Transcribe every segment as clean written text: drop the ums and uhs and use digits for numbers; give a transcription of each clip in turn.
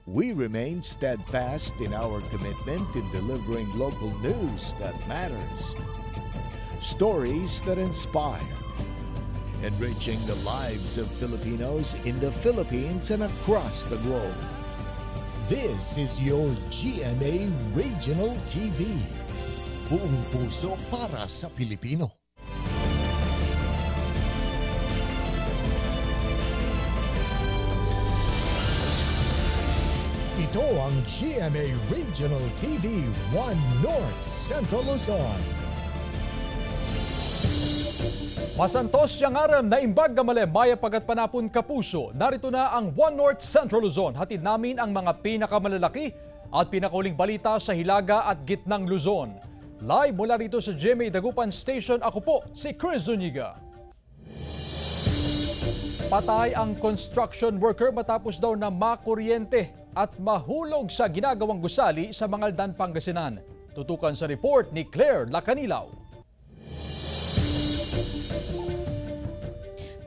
we remain steadfast in our commitment in delivering local news that matters. Stories that inspire. Enriching the lives of Filipinos in the Philippines and across the globe. This is your GMA Regional TV. Buong puso para sa Pilipino. Ito ang GMA Regional TV 1 North Central Luzon. Masantos siyang aram na imbag gamale maya pagat panapon kapuso. Narito na ang One North Central Luzon. Hatid namin ang mga pinakamalalaki at pinakauling balita sa Hilaga at Gitnang Luzon. Live mula rito sa GMA Dagupan Station, ako po si Chris Zuniga. Patay ang construction worker matapos daw na makuryente at mahulog sa ginagawang gusali sa Mangaldan, Pangasinan. Tutukan sa report ni Claire Lacanilaw.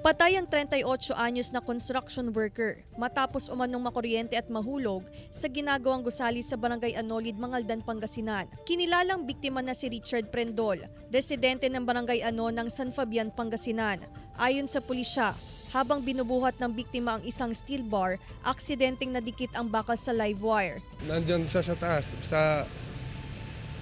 Patay ang 38 anyos na construction worker matapos umanong makuryente at mahulog sa ginagawang gusali sa Barangay Anolid, Mangaldan, Pangasinan. Kinilalang biktima na si Richard Prendol, residente ng Barangay Ano ng San Fabian, Pangasinan. Ayon sa pulisya, habang binubuhat ng biktima ang isang steel bar, aksidenteng nadikit ang bakal sa live wire. Nandiyan siya sa taas, sa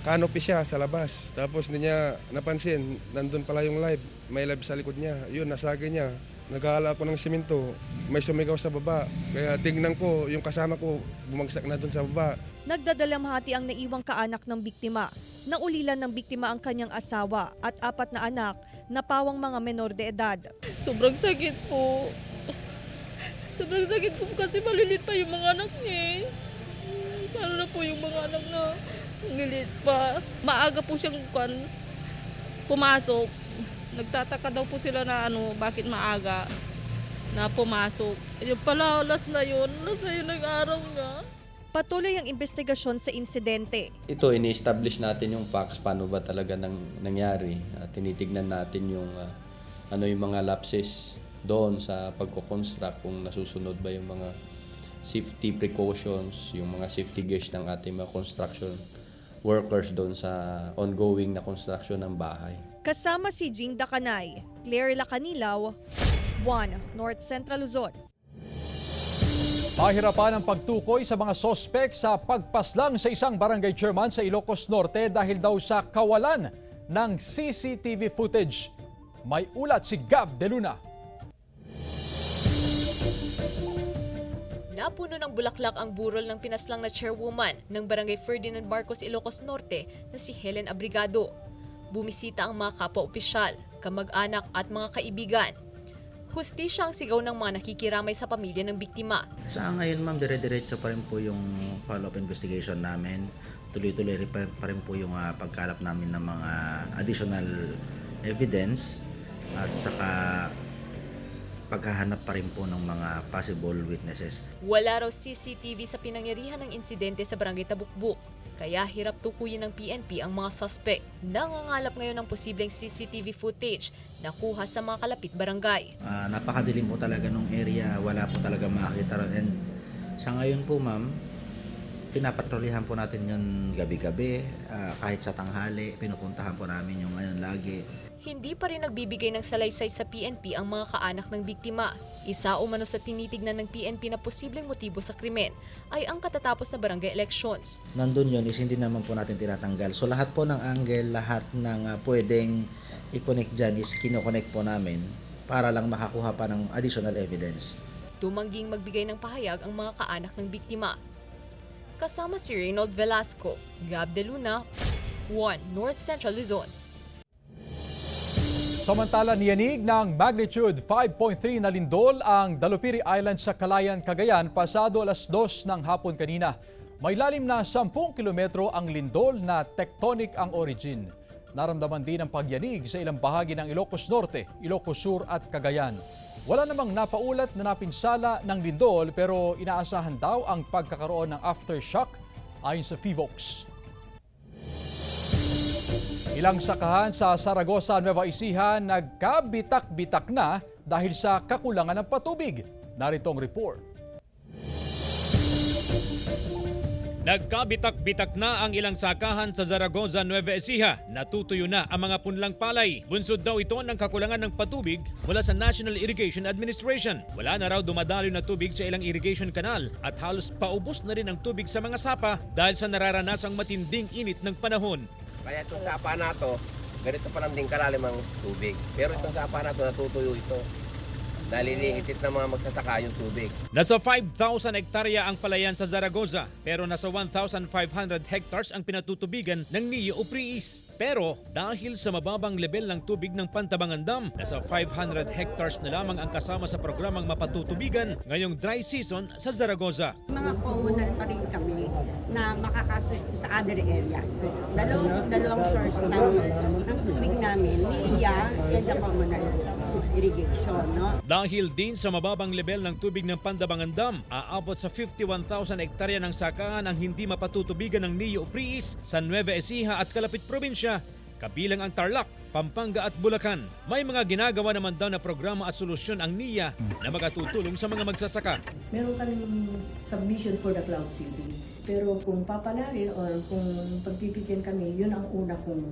canopy siya sa labas. Tapos hindi niya napansin, nandun pala yung live. May live sa likod niya. Yun, nasagay niya. Naghahala ako ng simento. May sumigaw sa baba. Kaya tingnan ko, yung kasama ko, bumagsak na dun sa baba. Nagdadalamhati ang naiwang kaanak ng biktima. Naulilan ng biktima ang kanyang asawa at 4 na anak na pawang mga menor de edad. Sobrang sakit po. Sobrang sakit po kasi malilit pa yung mga anak niya. Paano na po yung mga anak na lilit pa. Maaga po siyang pumasok. Nagtataka daw po sila na bakit maaga na pumasok. Yung pala, last na yun nag-araw nga. Patuloy ang investigasyon sa insidente. Ito, ini-establish natin yung facts, paano ba talaga nangyari. Tinitignan natin yung mga lapses doon sa pagko-construct, kung nasusunod ba yung mga safety precautions, yung mga safety gears ng ating mga construction workers doon sa ongoing na construction ng bahay. Kasama si Jing Dakanay, Claire Lacanilaw, 1 North Central Luzon. Mahirapan ang pagtukoy sa mga sospek sa pagpaslang sa isang barangay chairman sa Ilocos Norte dahil daw sa kawalan ng CCTV footage. May ulat si Gab De Luna. Napuno ng bulaklak ang burol ng pinaslang na chairwoman ng Barangay Ferdinand Marcos, Ilocos Norte na si Helen Abrigado. Bumisita ang mga kapwa-opisyal, kamag-anak at mga kaibigan. Hustisya ang sigaw ng mga nakikiramay sa pamilya ng biktima. Sa ngayon ma'am, dire-diretso pa rin po yung follow-up investigation namin. Tuloy-tuloy pa rin po yung pagkalap namin ng mga additional evidence at saka paghahanap pa rin po ng mga possible witnesses. Wala raw CCTV sa pinangyarihan ng insidente sa Barangay Tabukbuk. Kaya hirap tukuyin ng PNP ang mga suspect. Nangangalap ngayon ng posibleng CCTV footage na kuha sa mga kalapit barangay. Napakadilim po talaga nung area, wala po talaga makakita. And sa ngayon po ma'am, pinapatrolyahan po natin yun gabi-gabi, kahit sa tanghali, pinupuntahan po namin yung ngayon lagi. Hindi pa rin nagbibigay ng salaysay sa PNP ang mga kaanak ng biktima. Isa umano sa tinitignan ng PNP na posibleng motibo sa krimen ay ang katatapos na barangay elections. Nandun yun is hindi naman po natin tinatanggal. So lahat po ng angle, lahat ng pwedeng i-connect dyan is kino-connect po namin para lang makakuha pa ng additional evidence. Tumangging magbigay ng pahayag ang mga kaanak ng biktima. Kasama si Reynold Velasco, Gab De Luna, 1 North Central Luzon. Samantala, niyanig ng magnitude 5.3 na lindol ang Dalupiri Island sa Calayan, Cagayan pasado alas 2 ng hapon kanina. May lalim na 10 kilometro ang lindol na tectonic ang origin. Naramdaman din ang pagyanig sa ilang bahagi ng Ilocos Norte, Ilocos Sur at Cagayan. Wala namang napaulat na napinsala ng lindol pero inaasahan daw ang pagkakaroon ng aftershock ayon sa FIVOX. Ilang sakahan sa Saragossa, Nueva Ecija nagkabitak-bitak na dahil sa kakulangan ng patubig. Narito ang report. Nagkabitak-bitak na ang ilang sakahan sa Zaragoza, Nueva Ecija. Natutuyo na ang mga punlang palay. Bunsod daw ito ng kakulangan ng patubig mula sa National Irrigation Administration. Wala na raw dumadaloy na tubig sa ilang irrigation canal at halos paubos na rin ang tubig sa mga sapa dahil sa nararanasang matinding init ng panahon. Kaya itong sapa na to, ganito pa lang din kalalim ang tubig. Pero itong sapa na to, natutuyo ito. Nalilihitit ng mga magsasaka yung tubig. Nasa 5,000 hektarya ang palayan sa Zaragoza, pero nasa 1,500 hectares ang pinatutubigan ng Neo o Priis. Pero dahil sa mababang level ng tubig ng Pantabangan Dam, nasa 500 hectares na lamang ang kasama sa programang mapatutubigan ngayong dry season sa Zaragoza. Mga communal pa rin kami na makakaswit sa other area. Dalawang source ng tubig namin, NIA and the communal irrigation. No? Dahil din sa mababang level ng tubig ng Pantabangan Dam, aabot sa 51,000 hektarya ng sakahan ang hindi mapatutubigan ng Neo o Priis sa Nueva Ecija at kalapit probinsya, kabilang ang Tarlac, Pampanga at Bulacan. May mga ginagawa naman daw na programa at solusyon ang NIA na makatutulong sa mga magsasaka. Meron kaming submission for the cloud seeding. Pero kung papalarin o kung pagpipigyan kami, yun ang una kong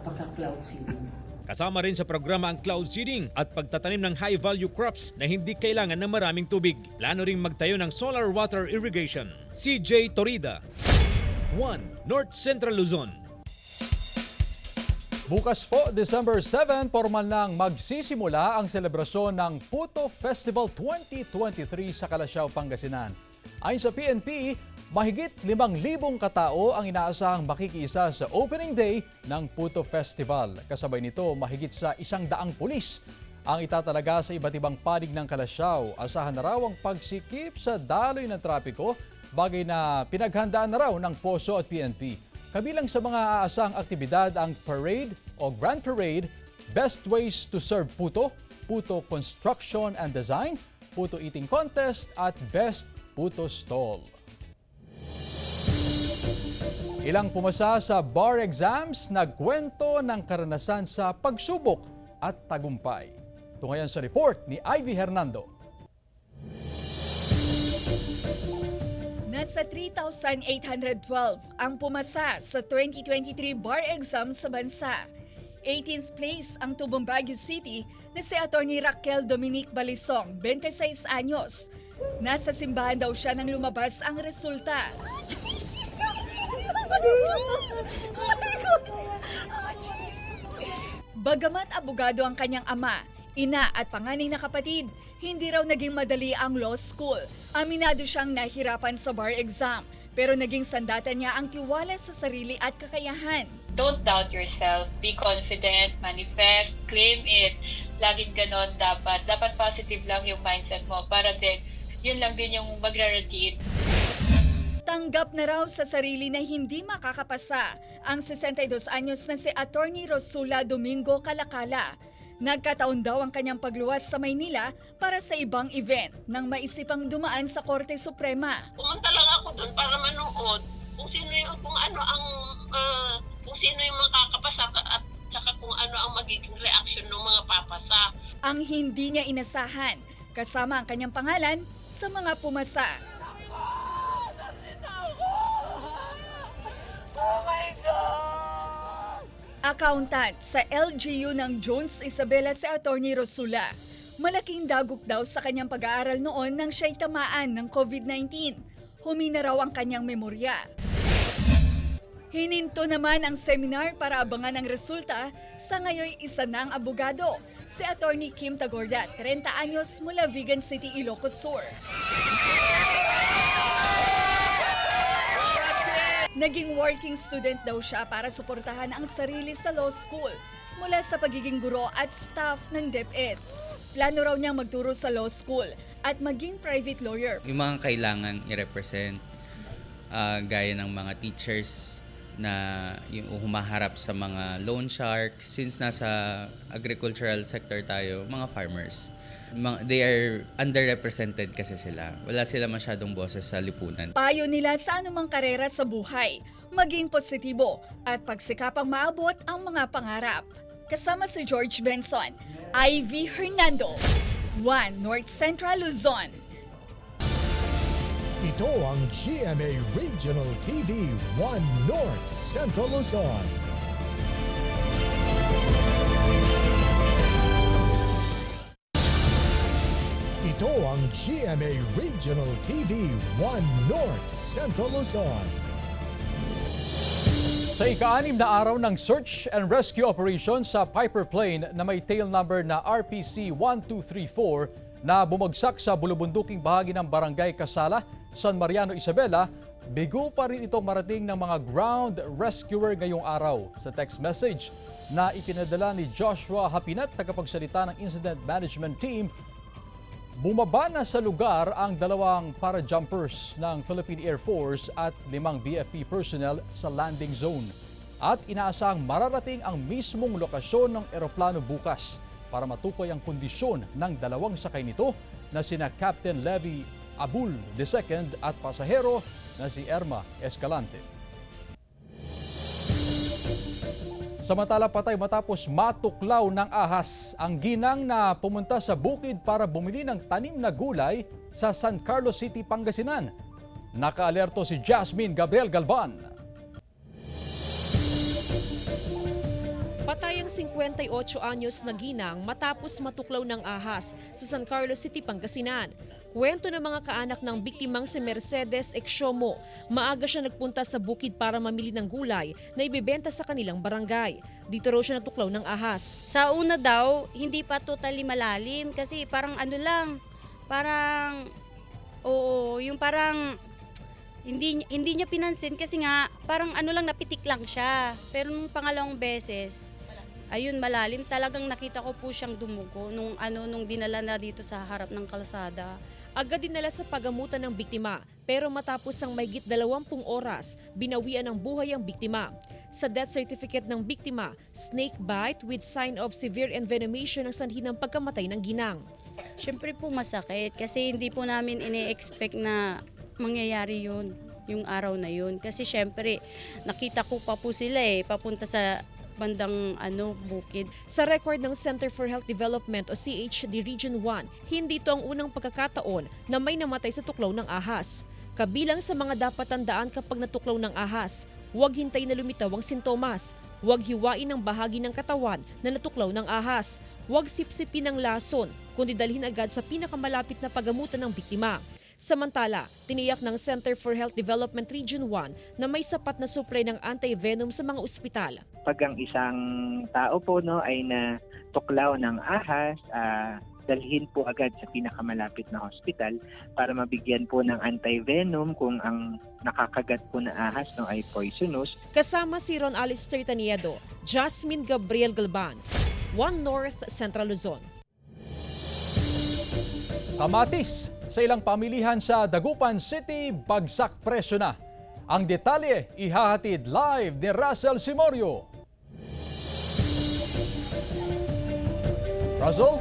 pagka-cloud seeding. Kasama rin sa programa ang cloud seeding at pagtatanim ng high-value crops na hindi kailangan ng maraming tubig. Plano ring magtayo ng solar water irrigation. CJ Torida, 1 North Central Luzon. Bukas po, December 7, formal nang magsisimula ang selebrasyon ng Puto Festival 2023 sa Calasiao, Pangasinan. Ayon sa PNP, mahigit 5,000 katao ang inaasahang makikiisa sa opening day ng Puto Festival. Kasabay nito, mahigit sa 100 pulis ang itatalaga sa iba't ibang panig ng Calasiao. Asahan na raw ang pagsikip sa daloy ng trapiko, bagay na pinaghandaan na raw ng POSO at PNP. Kabilang sa mga aasahang aktibidad ang parade o Grand Parade, Best Ways to Serve Puto, Puto Construction and Design, Puto Eating Contest at Best Puto Stall. Ilang pumasa sa bar exams nagkwento ng karanasan sa pagsubok at tagumpay. Tungayan sa report ni Ivy Hernando. Nasa 3,812 ang pumasa sa 2023 bar exam sa bansa. 18th place ang tubong Baguio City na si Atty. Raquel Dominique Balisong, 26 anyos. Nasa simbahan daw siya nang lumabas ang resulta. Bagamat abogado ang kanyang ama, ina at panganay na kapatid, hindi raw naging madali ang law school. Aminado siyang nahirapan sa bar exam, pero naging sandata niya ang tiwala sa sarili at kakayahan. Don't doubt yourself. Be confident, manifest, claim it. Laging ganon dapat. Dapat positive lang yung mindset mo para din, yun lang din yung magra-radiate. Tanggap na raw sa sarili na hindi makakapasa ang 62 anyos na si Atty. Rosula Domingo Calacala. Nagkataon daw ang kanyang pagluwas sa Maynila para sa ibang event nang maisipang dumaan sa Korte Suprema. Pumunta lang ako doon para manood kung sino yung makakapasa at saka kung ano ang magiging reaction ng mga papasa. Ang hindi niya inasahan, kasama ang kanyang pangalan sa mga pumasa. Oh my God! Accountant sa LGU ng Jones Isabela si Atty. Rosula. Malaking dagok daw sa kanyang pag-aaral noon nang siya'y tamaan ng COVID-19. Humina raw ang kanyang memorya. Hininto naman ang seminar para abangan ang resulta sa ngayoy isa ng abogado, si Atty. Kim Tagorda, 30 anyos mula Vigan City, Ilocos Sur. Naging working student daw siya para suportahan ang sarili sa law school mula sa pagiging guro at staff ng DepEd. Plano raw niyang magturo sa law school at maging private lawyer. Yung mga kailangan i-represent gaya ng mga teachers na yung humaharap sa mga loan sharks. Since nasa agricultural sector tayo, mga farmers, they are underrepresented kasi sila. Wala sila masyadong boses sa lipunan. Payo nila sa anumang karera sa buhay, maging positibo at pagsikapang maabot ang mga pangarap. Kasama si George Benson, Ivy Hernando, 1 North Central Luzon. Ito ang GMA Regional TV 1 North Central Luzon. Ito ang GMA Regional TV 1 North Central Luzon. Sa ika-6 na araw ng search and rescue operation sa Piper Plane na may tail number na RPC 1234 na bumagsak sa bulubunduking bahagi ng Barangay Casala, San Mariano, Isabela, bigo pa rin itong marating ng mga ground rescuer ngayong araw. Sa text message na ipinadala ni Joshua Hapinat, tagapagsalita ng Incident Management Team, bumaba na sa lugar ang 2 parajumpers ng Philippine Air Force at 5 BFP personnel sa landing zone. At inaasahang mararating ang mismong lokasyon ng eroplano bukas para matukoy ang kondisyon ng 2 sakay nito na sina Captain Levy Abul II at pasahero na si Erma Escalante. Samantala patay matapos matuklaw ng ahas ang ginang na pumunta sa bukid para bumili ng tanim na gulay sa San Carlos City, Pangasinan. Nakaalerto si Jasmine Gabriel Galban. Patay ang 58 anyos na ginang matapos matuklaw ng ahas sa San Carlos City, Pangasinan. Kwento ng mga kaanak ng biktimang si Mercedes Exomo, maaga siya nagpunta sa bukid para mamili ng gulay na ibebenta sa kanilang barangay. Dito raw siya natuklaw ng ahas. Sa una daw, hindi pa totally malalim kasi parang yung parang hindi niya pinansin kasi nga parang napitik lang siya. Pero nung pangalawang beses, ayun, malalim. Talagang nakita ko po siyang dumugo nung dinala na dito sa harap ng kalsada. Agad dinala sa pagamutan ng biktima, pero matapos ang mahigit 20 oras, binawian ng buhay ang biktima. Sa death certificate ng biktima, snake bite with sign of severe envenomation ang sanhi ng pagkamatay ng ginang. Siyempre po masakit kasi hindi po namin ine-expect na mangyayari yun, yung araw na yun. Kasi siyempre, nakita ko pa po sila papunta sa bandang bukid. Sa record ng Center for Health Development o CHD Region 1, hindi ito ang unang pagkakataon na may namatay sa tuklaw ng ahas. Kabilang sa mga dapat tandaan kapag natuklaw ng ahas, huwag hintayin na lumitaw ang sintomas, huwag hiwain ang bahagi ng katawan na natuklaw ng ahas, huwag sipsipin ng lason, kundi dalhin agad sa pinakamalapit na pagamutan ng biktima. Samantala, tiniyak ng Center for Health Development Region 1 na may sapat na supply ng anti-venom sa mga ospital. Pag ang isang tao po ay natuklaw ng ahas, dalhin po agad sa pinakamalapit na hospital para mabigyan po ng anti-venom kung ang nakakagat po na ahas ay poisonous. Kasama si Ron Alistair Taniedo, Jasmine Gabriel Galban, 1 North Central Luzon. Kamatis sa ilang pamilihan sa Dagupan City, bagsak presyo na. Ang detalye ihahatid live ni Russell Simorio. Russell?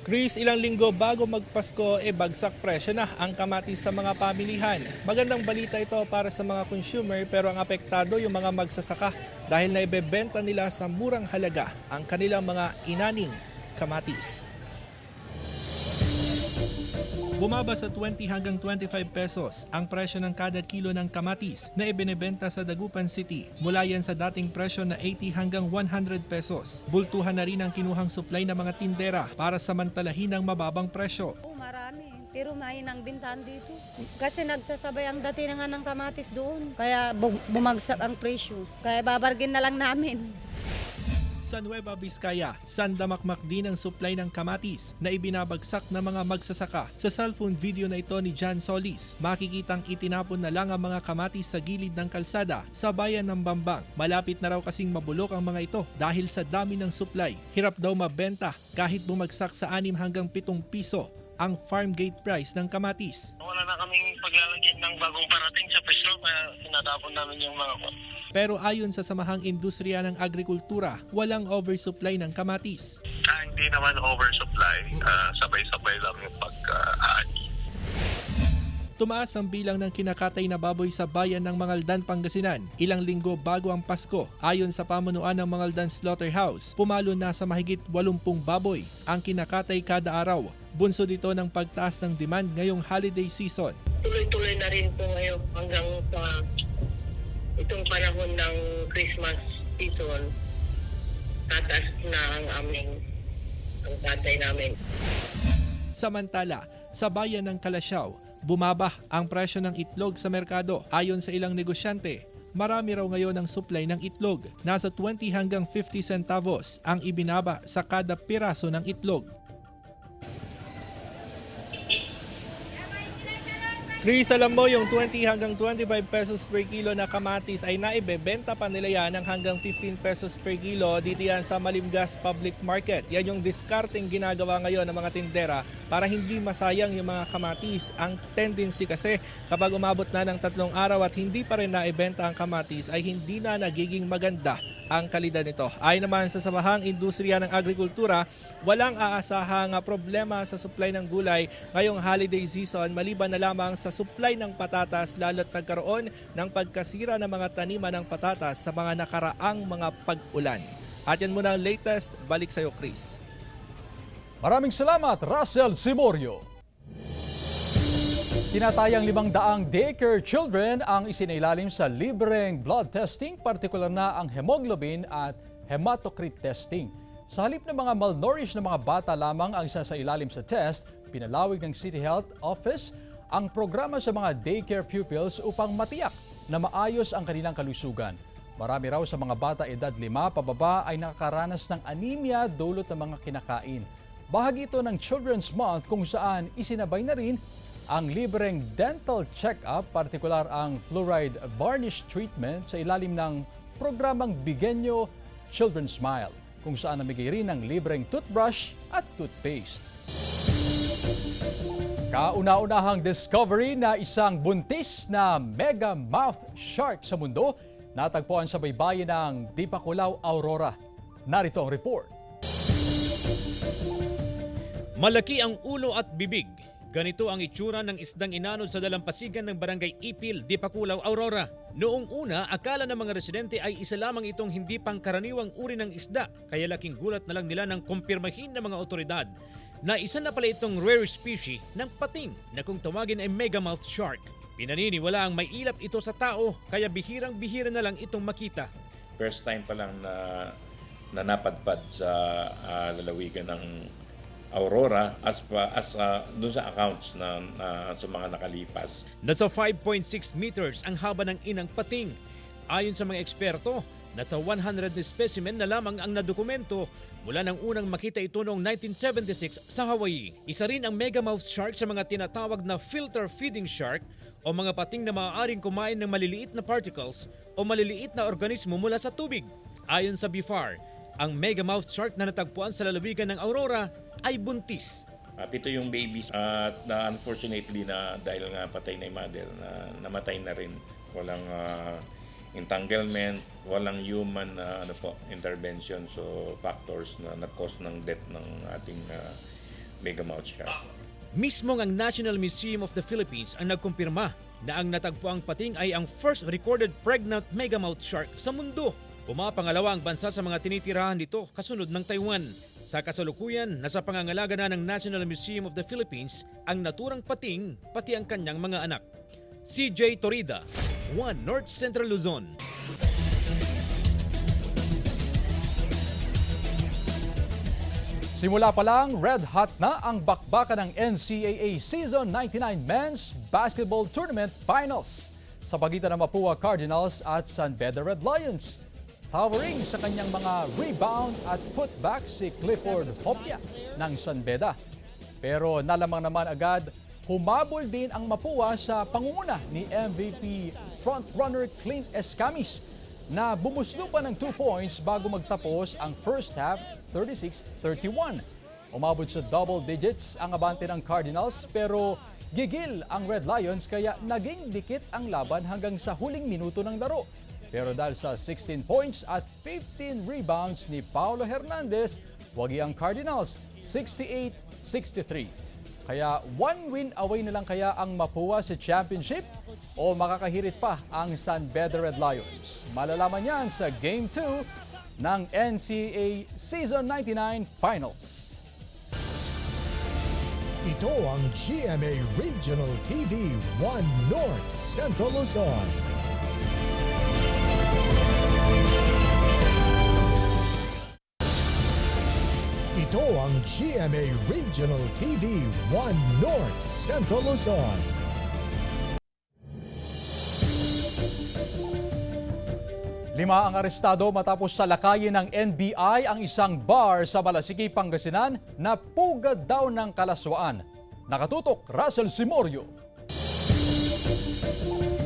Chris, ilang linggo bago magpasko, bagsak presyo na ang kamatis sa mga pamilihan. Magandang balita ito para sa mga consumer pero ang apektado yung mga magsasaka dahil naibebenta nila sa murang halaga ang kanilang mga inaning kamatis. Bumaba sa 20 hanggang 25 pesos ang presyo ng kada kilo ng kamatis na ibinebenta sa Dagupan City. Mula yan sa dating presyo na 80 hanggang 100 pesos. Bultuhan na rin ang kinuhang supply ng mga tindera para samantalahin ang mababang presyo. Marami, pero may nang bintahan dito. Kasi nagsasabay ang datingan ng kamatis doon. Kaya bumagsak ang presyo. Kaya babargin na lang namin. Sa Nueva Vizcaya, sandamakmak din ang supply ng kamatis na ibinabagsak ng mga magsasaka. Sa cellphone video na ito ni John Solis, makikitang itinapon na lang ang mga kamatis sa gilid ng kalsada sa bayan ng Bambang. Malapit na raw kasing mabulok ang mga ito dahil sa dami ng supply. Hirap daw mabenta kahit bumagsak sa 6 hanggang 7 piso ang farm gate price ng kamatis. Wala na kaming paglalagyan ng bagong parating sa pwesto kaya sinatapon namin yung mga Pero ayon sa Samahang Industriya ng Agrikultura, walang oversupply ng kamatis. Hindi naman oversupply, sabay-sabay lang yung pag-aani. Tumaas ang bilang ng kinakatay na baboy sa bayan ng Mangaldan, Pangasinan. Ilang linggo bago ang Pasko, ayon sa pamunuan ng Mangaldan Slaughterhouse, pumalo na sa mahigit 80 baboy ang kinakatay kada araw. Bunso dito ng pagtaas ng demand ngayong holiday season. Tuloy-tuloy na rin po ngayon hanggang sa itong panahon ng Christmas season. Tataas na ang tatay namin. Samantala, sa bayan ng Kalasyaw, bumaba ang presyo ng itlog sa merkado. Ayon sa ilang negosyante, marami raw ngayon ang supply ng itlog. Nasa 20 hanggang 50 centavos ang ibinaba sa kada piraso ng itlog. Chris, alam mo yung 20 hanggang 25 pesos per kilo na kamatis ay naibebenta pa nila yan ng hanggang 15 pesos per kilo dito yan sa Malimgas Public Market. Yan yung discarding ginagawa ngayon ng mga tindera para hindi masayang yung mga kamatis. Ang tendency kasi kapag umabot na ng 3 araw at hindi pa rin naibenta ang kamatis ay hindi na nagiging maganda ang kalidad nito. Ayon naman sa Samahang Industriya ng Agrikultura, walang aasahang problema sa supply ng gulay ngayong holiday season maliban na lamang sa supply ng patatas lalo't nagkaroon ng pagkasira ng mga taniman ng patatas sa mga nakaraang mga pag-ulan. At yan muna ang latest. Balik sa iyo, Chris. Maraming salamat, Russell Simorio. Tinatayang 500 daycare children ang isinailalim sa libreng blood testing, partikular na ang hemoglobin at hematocrit testing. Sa halip ng mga malnourished na mga bata lamang ang isa sa ilalim sa test, pinalawig ng City Health Office ang programa sa mga daycare pupils upang matiyak na maayos ang kanilang kalusugan. Marami raw sa mga bata edad 5 pababa ay nakakaranas ng anemia dulot ng mga kinakain. Bahagi ito ng Children's Month kung saan isinabay na rin ang libreng dental check-up, partikular ang fluoride varnish treatment sa ilalim ng programang Bigenyo Children's Smile, kung saan namigay rin ng libreng toothbrush at toothpaste. Kauna-unahang discovery na isang buntis na mega mouth shark sa mundo natagpuan sa baybayin ng Dipakulaw, Aurora. Narito ang report. Malaki ang ulo at bibig. Ganito ang itsura ng isdang inanod sa dalampasigan ng Barangay Ipil, Dipakulaw, Aurora. Noong una, akala ng mga residente ay isa lamang itong hindi pangkaraniwang uri ng isda, kaya laking gulat na lang nila nang kumpirmahin ng mga otoridad na isa na pala itong rare species ng pating na kung tawagin ay megamouth shark. Pinaniniwala ang may ilap ito sa tao, kaya bihirang-bihira na lang itong makita. First time pa lang na napadpad sa lalawigan ng Aurora doon sa accounts na sa mga nakalipas. Nasa 5.6 meters ang haba ng inang pating. Ayon sa mga eksperto, nasa 100 specimen na lamang ang nadokumento mula nang unang makita ito noong 1976 sa Hawaii. Isa rin ang megamouth shark sa mga tinatawag na filter feeding shark o mga pating na maaaring kumain ng maliliit na particles o maliliit na organismo mula sa tubig. Ayon sa BIFAR, ang megamouth shark na natagpuan sa lalawigan ng Aurora ay buntis. 7 yung babies at unfortunately na dahil nga patay na yung mother na namatay na rin. Walang entanglement, walang human intervention, so factors na nag-cause ng death ng ating megamouth shark. Mismo ang National Museum of the Philippines ang nagkumpirma na ang natagpuang pating ay ang first recorded pregnant megamouth shark sa mundo. Pumapangalawa ang bansa sa mga tinitirahan nito kasunod ng Taiwan. Sa kasalukuyan, nasa pangangalaga na ng National Museum of the Philippines ang naturang pating pati ang kanyang mga anak. CJ Torida, 1 North Central Luzon. Simula pa lang, red hot na ang bakbakan ng NCAA Season 99 Men's Basketball Tournament Finals sa pagitan ng Mapua Cardinals at San Beda Red Lions. Towering sa kanyang mga rebound at putback si Clifford Hopia ng San Beda. Pero nalamang naman agad, humabol din ang Mapua sa pangunguna ni MVP frontrunner Clint Escamis na bumuslo pa ng 2 points bago magtapos ang first half 36-31. Umabot sa double digits ang abante ng Cardinals pero gigil ang Red Lions kaya naging dikit ang laban hanggang sa huling minuto ng laro. Pero dahil sa 16 points at 15 rebounds ni Paulo Hernandez, wagi ang Cardinals 68-63. Kaya 1 win away na lang kaya ang Mapua sa championship o makakahirit pa ang San Beda Red Lions? Malalaman yan sa Game 2 ng NCAA Season 99 Finals. Ito ang GMA Regional TV 1 North Central Luzon. Ito ang GMA Regional TV 1 North Central Luzon. Lima ang arestado matapos salakayin ng NBI ang isang bar sa Balasiki, Pangasinan na pugad daw ng kalaswaan. Nakatutok, Russell Simorio.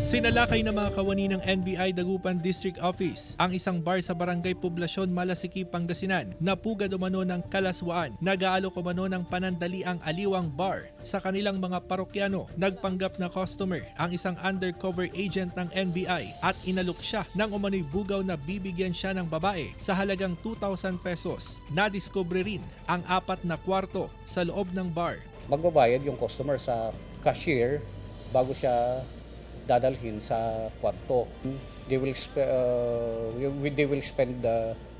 Sinalakay ng mga kawani ng NBI Dagupan District Office ang isang bar sa Barangay Poblasyon, Malasiki, Pangasinan na pugad umano ng kalaswaan. Nag-aalok umano ng panandaliang aliwang bar sa kanilang mga parokyano. Nagpanggap na customer ang isang undercover agent ng NBI at inalok siya ng umano'y bugaw na bibigyan siya ng babae sa halagang 2,000 pesos. Nadiskubre rin ang 4 na kwarto sa loob ng bar. Magbabayad yung customer sa cashier bago siya dadalhin sa kwarto. They will spend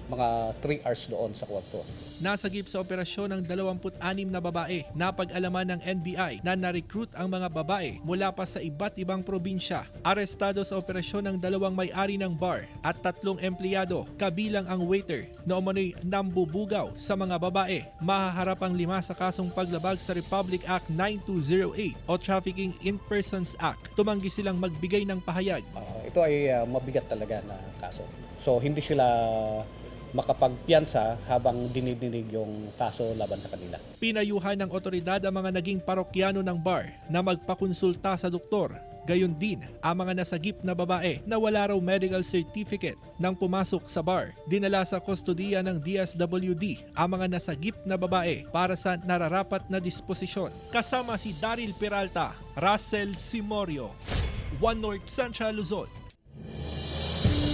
mga 3 hours doon sa kwarto. Nasagip sa operasyon ng 26 na babae. Napag-alaman ng NBI na na-recruit ang mga babae mula pa sa iba't ibang probinsya. Arestado sa operasyon ng 2 may-ari ng bar at 3 empleyado kabilang ang waiter na umano'y nambubugaw sa mga babae. Mahaharap ang 5 sa kasong paglabag sa Republic Act 9208 o Trafficking in Persons Act. Tumanggi silang magbigay ng pahayag. Ito ay mabigat talaga na kaso. So hindi sila makapagpiyansa habang dinidinig yung kaso laban sa kanila. Pinayuhan ng otoridad ang mga naging parokyano ng bar na magpakonsulta sa doktor. Gayon din ang mga nasagip na babae na wala raw medical certificate nang pumasok sa bar. Dinala sa kustodiya ng DSWD ang mga nasagip na babae para sa nararapat na disposisyon. Kasama si Daryl Peralta, Russell Simorio, 1 North Central Luzon.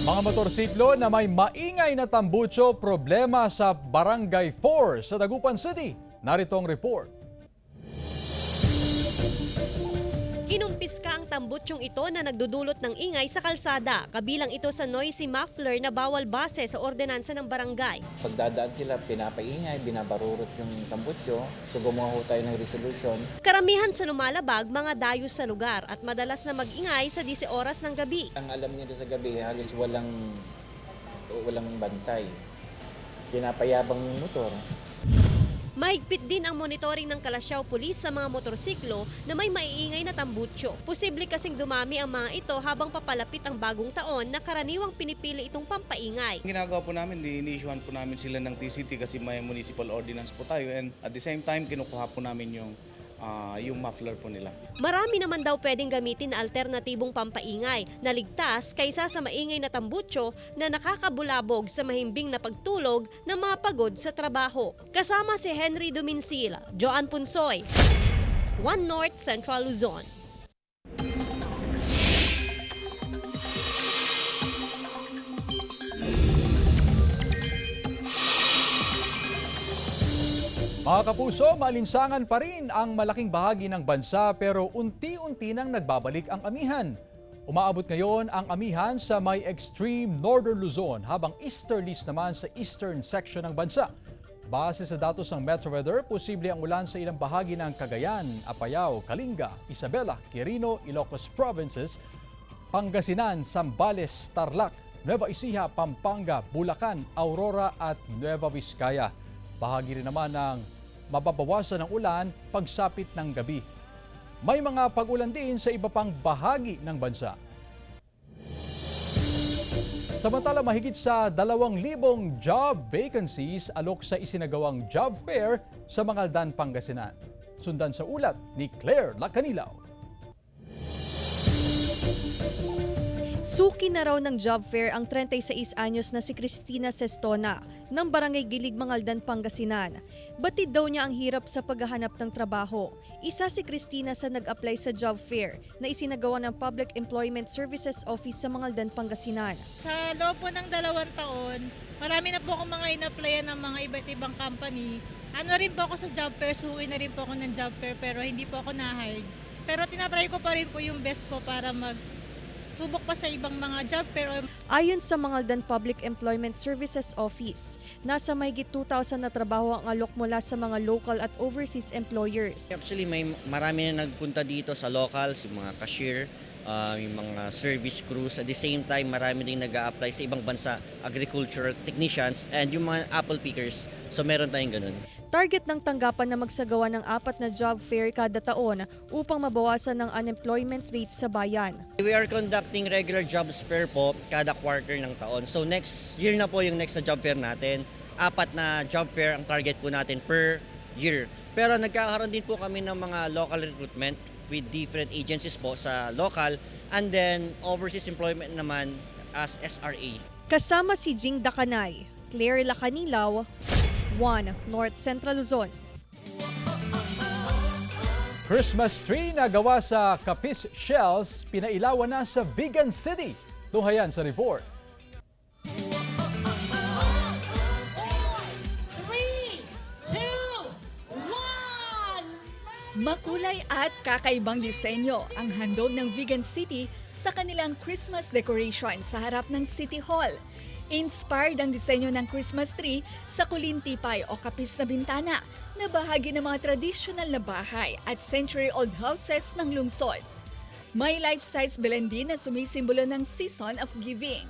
Mga motorsiklo na may maingay na tambutso, problema sa Barangay 4 sa Dagupan City. Narito ang report. Kinumpiska ang tambutsyong ito na nagdudulot ng ingay sa kalsada. Kabilang ito sa noisy muffler na bawal base sa ordinansa ng barangay. Pagdadaan sila, pinapaingay, binabarurot yung tambutso. So gumawa tayo ng resolution. Karamihan sa lumalabag, mga dayos sa lugar at madalas na mag-ingay sa 10 oras ng gabi. Ang alam nila sa gabi, halos walang bantay. Pinapayabang yung motor. Mahigpit din ang monitoring ng Kalasyaw Police sa mga motorsiklo na may maiingay na tambutso. Posible kasing dumami ang mga ito habang papalapit ang bagong taon na karaniwang pinipili itong pampaingay. Ginagawa po namin, ini-issuehan po namin sila ng TCT kasi may municipal ordinance po tayo, and at the same time kinukuha po namin yung muffler po nila. Marami naman daw pwedeng gamitin na alternatibong pampaingay na ligtas kaysa sa maingay na tambutso na nakakabulabog sa mahimbing na pagtulog ng mga pagod sa trabaho. Kasama si Henry Dumincil, Joan Punsoy, 1 North Central Luzon. Mga kapuso, maalinsangan pa rin ang malaking bahagi ng bansa pero unti-unti nang nagbabalik ang amihan. Umaabot ngayon ang amihan sa may extreme northern Luzon habang easterlies naman sa eastern section ng bansa. Base sa datos ng Metro Weather, posible ang ulan sa ilang bahagi ng Cagayan, Apayao, Kalinga, Isabela, Quirino, Ilocos Provinces, Pangasinan, Zambales, Tarlac, Nueva Ecija, Pampanga, Bulacan, Aurora at Nueva Vizcaya. Bahagi rin naman ng mababawasan ng ulan pagsapit ng gabi. May mga pag-ulan din sa iba pang bahagi ng bansa. Samantala, mahigit sa 2,000 job vacancies alok sa isinagawang job fair sa Mangaldan, Pangasinan. Sundan sa ulat ni Claire Lacanilaw. Suki na raw ng job fair ang 36 anyos na si Cristina Sestona ng Barangay Gilig, Mangaldan, Pangasinan. Batid daw niya ang hirap sa paghahanap ng trabaho. Isa si Cristina sa nag-apply sa job fair na isinagawa ng Public Employment Services Office sa Mangaldan, Pangasinan. Sa loob po ng 2 taon, marami na po akong mga in-applyan ng mga iba't ibang company Ano rin po ako sa job fair, suwi na rin po ako ng job fair pero hindi po ako na-hired. Pero tinatry ko pa rin po yung best ko para subok pa sa ibang mga job fair. Ayon sa Mangaldan Public Employment Services Office, nasa mahigit 2,000 na trabaho ang alok mula sa mga local at overseas employers. Actually, marami na nagpunta dito sa locals, yung mga cashier, yung mga service crews. At the same time, marami din nag-a-apply sa ibang bansa, agricultural technicians, and yung mga apple pickers. So meron tayong ganun. Target ng tanggapan na magsagawa ng 4 na job fair kada taon upang mabawasan ng unemployment rate sa bayan. We are conducting regular jobs fair po kada quarter ng taon. So next year na po yung next na job fair natin. 4 na job fair ang target po natin per year. Pero nagkakaroon din po kami ng mga local recruitment with different agencies po sa local, and then overseas employment naman as SRA. Kasama si Jing Dakanay, Claire Lacanilaw, 1 North Central Luzon. Christmas tree na gawa sa kapis shells, pinailawan na sa Vigan City. Tunghayan sa report. Makulay at kakaibang disenyo ang handog ng Vigan City sa kanilang Christmas decoration sa harap ng City Hall. Inspired ang disenyo ng Christmas tree sa kulintipay o kapis na bintana na bahagi ng mga traditional na bahay at century-old houses ng lungsod. May life-size belen din na sumisimbolo ng season of giving.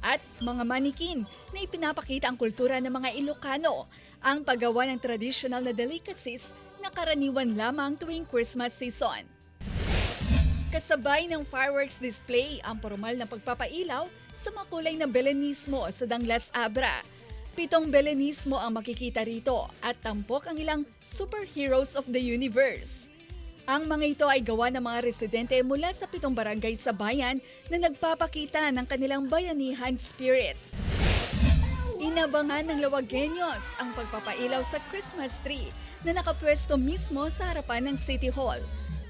At mga manikin na ipinapakita ang kultura ng mga Ilocano, ang paggawa ng traditional na delicacies na karaniwan lamang tuwing Christmas season. Kasabay ng fireworks display ang formal na pagpapailaw sa makulay na belenismo sa Danglas Abra. 7 belenismo ang makikita rito at tampok ang ilang superheroes of the universe. Ang mga ito ay gawa ng mga residente mula sa 7 barangay sa bayan na nagpapakita ng kanilang bayanihan spirit. Inabangan ng Lawagenyos ang pagpapailaw sa Christmas tree na nakapwesto mismo sa harapan ng City Hall.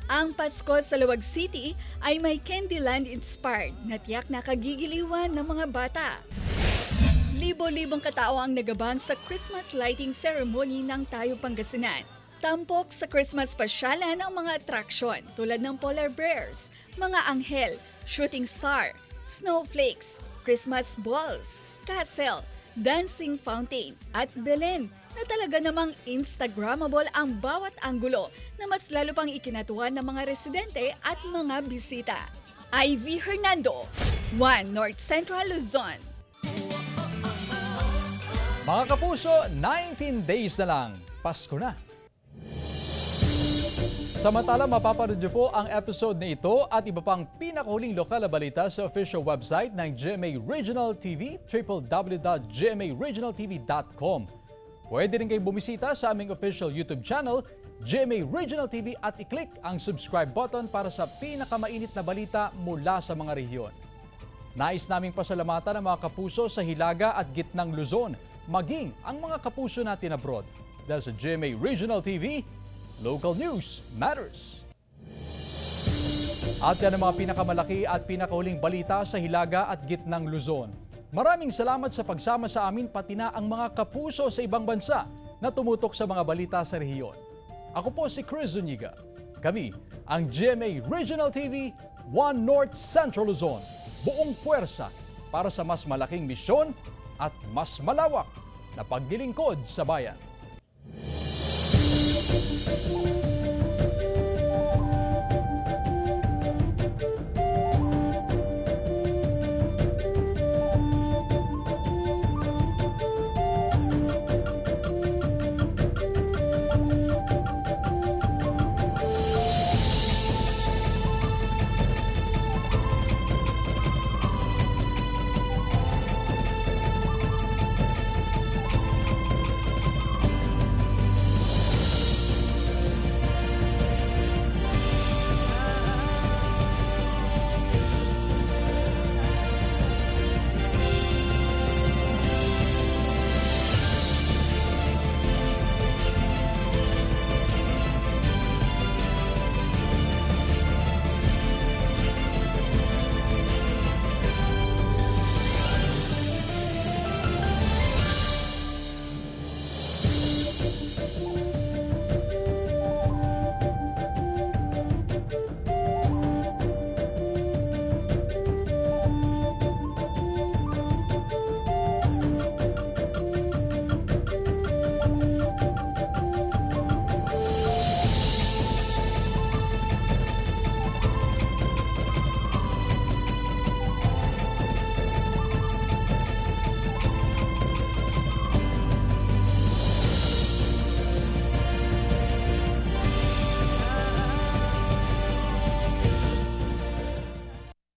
Ang Pasko sa Lawag City ay may Candyland-inspired na tiyak na kagigiliwan ng mga bata. Libo-libong katao ang nagabang sa Christmas lighting ceremony ng Tayo Pangasinan. Tampok sa Christmas pasyalan ang mga atraksyon tulad ng polar bears, mga anghel, shooting star, snowflakes, Christmas balls, castle, dancing fountain at belen na talaga namang Instagrammable ang bawat anggulo na mas lalo pang ikinatuwa ng mga residente at mga bisita. Ivy Hernando, 1 North Central Luzon. Mga kapuso, 19 days na lang, Pasko na. Samantala, mapapanood niyo po ang episode na ito at iba pang pinakahuling lokal na balita sa official website ng GMA Regional TV, www.gmaregionaltv.com. Pwede rin kayong bumisita sa aming official YouTube channel, GMA Regional TV, at i-click ang subscribe button para sa pinakamainit na balita mula sa mga rehiyon. Nais naming pasalamatan ang mga kapuso sa Hilaga at Gitnang Luzon, maging ang mga kapuso natin abroad. Dahil sa GMA Regional TV, local news matters. At yan ang mga pinakamalaki at pinakahuling balita sa Hilaga at Gitnang Luzon. Maraming salamat sa pagsama sa amin pati na ang mga kapuso sa ibang bansa na tumutok sa mga balita sa rehiyon. Ako po si Chris Zuniga. Kami ang GMA Regional TV, 1 North Central Luzon. Buong puwersa para sa mas malaking misyon at mas malawak na paglilingkod sa bayan.